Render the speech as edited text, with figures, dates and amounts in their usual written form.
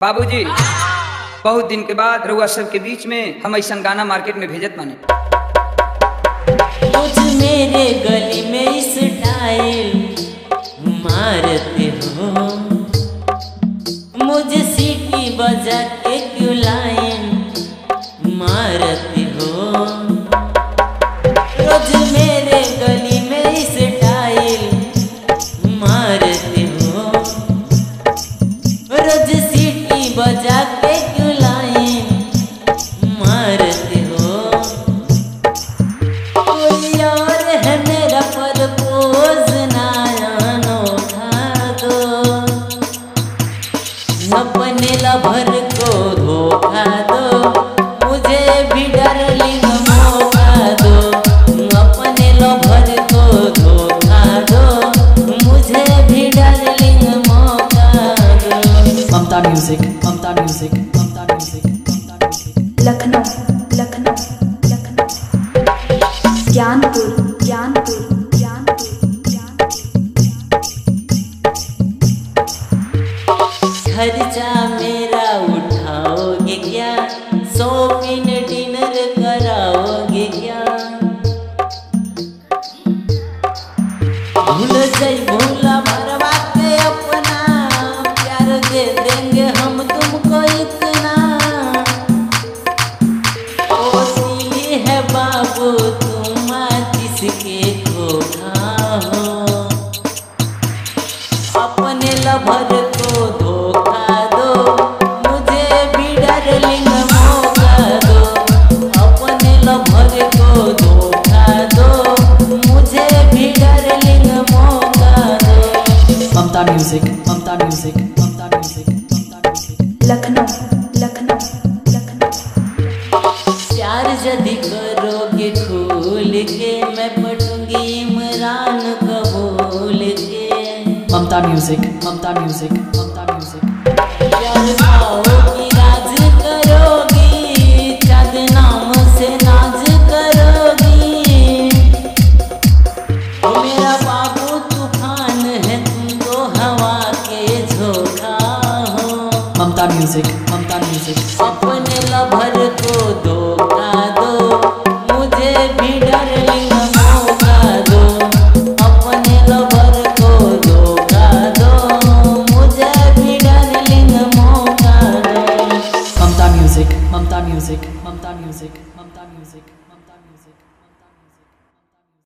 बाबूजी, बहुत दिन के बाद रउआ सब के बीच में हम ऐसा गाना मार्केट में भेजत माने। कुछ मेरे गली में स्टाइल मारते हो, मुझे सीटी बजा के क्यों लाइन मारते हो। रोज मेरे गली में स्टाइल मारते हो, रोज सीटी बजा के क्यों लाइन मारते हो। कोई और है मेरा प्रपोज नया नोखा दो, अपने लवर को धोखा दो, मुझे भी डार्लिंग मौका दो। अपने लवर को धोखा दो, मुझे भी डार्लिंग मौका दो। ममता म्यूजिक, ममता म्यूजिक, ममता म्यूजिक, ममता म्यूजिक। लखनऊ, लखनऊ, लखनऊ, ज्ञानपुर, ज्ञानपुर, ज्ञानपुर, ज्ञानपुर। खर्चा मेरा उठाओगे क्या, शॉपिंग डिनर कराओगे क्या। भूल जाई भूला भरवा के अपना, प्यार दे देंगे हम तुमको इतना। ओ सीली है बाबू तुम किसके धोखा हो, अपने लवर को धोखा दो, मुझे भी डार्लिंग मौका दो। अपने लवर को धोखा दो, मुझे भी डार्लिंग मौका दो। ममता म्यूजिक, ममता म्यूजिक, ममता म्यूजिक, ममता म्यूजिक। लखनऊ, लखनऊ, लखनऊ। प्यार यदि करोगे खूल के, मैं पटूंगी इमरान कबूल के। ममता म्यूजिक, ममता म्यूजिक, ममता म्यूजिक। प्यार पाओगी राज करोगी, चाँद नाम से नाज करोगी। ओ मेरा बाबू तूफान है, तुम तो हवा के झोंका हो। ममता म्यूजिक, ममता म्यूजिक। अपने लवर को